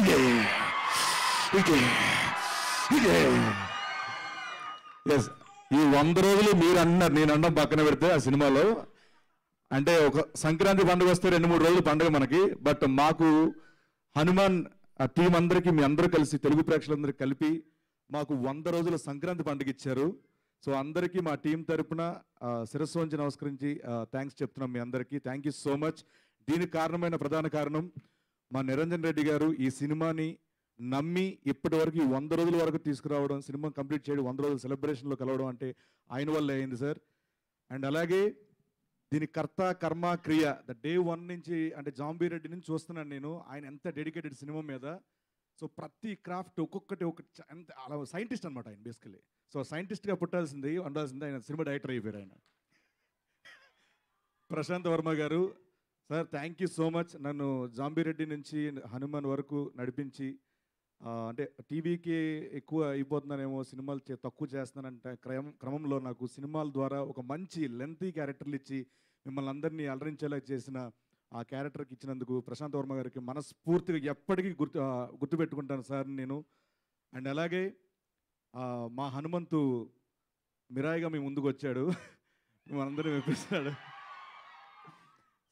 ఇదే ఇదే ఇదే. ఎస్, ఈ 100 రోజులు మీరు అన్నారు, నేను అన్నం పక్కన పెడితే ఆ సినిమాలో అంటే ఒక సంక్రాంతి పండుగ వస్తే 2-3 రోజులు పండుగ మనకి. బట్ మాకు హనుమాన్ ఆ టీం అందరికీ, మీ అందరూ కలిసి, తెలుగు ప్రేక్షకులందరికీ కలిపి మాకు 100 రోజుల సంక్రాంతి పండుగ ఇచ్చారు. సో అందరికీ మా టీం తరపున శిరస్సు వంచి నమస్కరించి థ్యాంక్స్ చెప్తున్నాం మీ అందరికీ. Thank you so much. దీనికి కారణమైన ప్రధాన కారణం మా నిరంజన్ రెడ్డి గారు ఈ సినిమాని నమ్మి ఇప్పటి వరకు 100 రోజుల వరకు తీసుకురావడం, సినిమా కంప్లీట్ చేయడం, 100 రోజుల సెలబ్రేషన్లో కలవడం అంటే ఆయన వల్ల అయింది సార్. అండ్ అలాగే దీని కర్త కర్మ క్రియ డే 1 నుంచి, అంటే జాంబీ రెడ్డి నుంచి చూస్తున్నాను నేను, ఆయన ఎంత డెడికేటెడ్ సినిమా మీద. సో ప్రతి క్రాఫ్ట్ ఒక్కొక్కటి ఎంత అలా సైంటిస్ట్ అనమాట ఆయన బేసికలీ. సో సైంటిస్ట్గా పుట్టాల్సింది, ఉండాల్సింది, ఆయన సినిమా డైరెక్టర్ అయిపోయారు ఆయన. ప్రశాంత్ వర్మ గారు sir, thank you so much. నన్ను జాంబీ రెడ్డి నుంచి హనుమాన్ వరకు నడిపించి, అంటే టీవీకి ఎక్కువ అయిపోతున్నానేమో, సినిమాలు తక్కువ చేస్తున్నానంటే క్రమంలో నాకు సినిమాల ద్వారా ఒక మంచి లెంతీ క్యారెక్టర్లు ఇచ్చి మిమ్మల్ని అందరినీ అలరించేలా చేసిన ఆ క్యారెక్టర్కి ఇచ్చినందుకు ప్రశాంత్ వర్మ గారికి మనస్ఫూర్తిగా ఎప్పటికీ గుర్తుపెట్టుకుంటాను సార్ నేను. అండ్ అలాగే మా హనుమంతు మిరాయిగా మీ ముందుకు వచ్చాడు, మనందరినీ మెప్పిస్తాడు.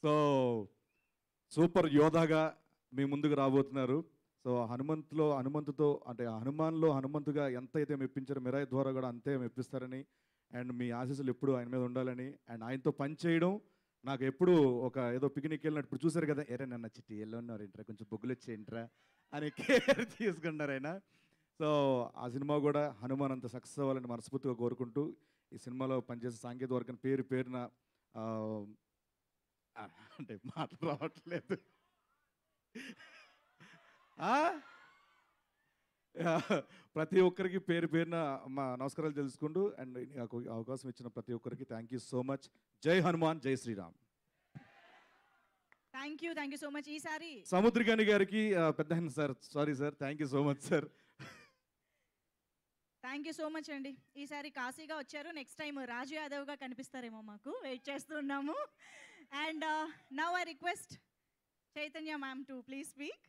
సో సూపర్ యోధాగా మీ ముందుకు రాబోతున్నారు. సో హనుమంతుతో అంటే హనుమాన్లో హనుమంతుగా ఎంత అయితే మెప్పించారో మిరాయి ద్వారా కూడా అంతే మెప్పిస్తారని, అండ్ మీ ఆశీస్సులు ఎప్పుడు ఆయన మీద ఉండాలని, అండ్ ఆయనతో పని చేయడం నాకు ఎప్పుడు ఒక ఏదో పిక్నిక్ వెళ్ళినట్టు. ఇప్పుడు చూసారు కదా, ఎరే నన్న చిట్టి ఎలా ఉన్నారు ఏంట్రా, కొంచెం బొగ్గులు వచ్చేయంట్రా అని కేర్ తీసుకుంటారు ఆయన. సో ఆ సినిమా కూడా హనుమాన్ అంత సక్సెస్ అవ్వాలని మనస్ఫూర్తిగా కోరుకుంటూ, ఈ సినిమాలో పనిచేసే సాంకేతిక వర్గం పేరున అంటే మాటలు రావట్లేదు, ప్రతి ఒక్కరికి పేరున మా నమస్కారాలు తెలుసుకుంటూ, అండ్ నాకు అవకాశం ఇచ్చిన ప్రతి ఒక్కరికి thank you so much. Jai Hanuman, Jai Shriram. Thank you so much. ఈసారి సముద్రకాని గారికి పెద్ద sir, sorry sir, thank you so much sir. Thank you so much అండి. ఈసారి కాశీగా వచ్చారు, నెక్స్ట్ టైం రాజు యాదవ్గా కనిపిస్తారేమో, మాకు వెయిట్ చేస్తున్నాము. And now I request Chaitanya ma'am to please speak.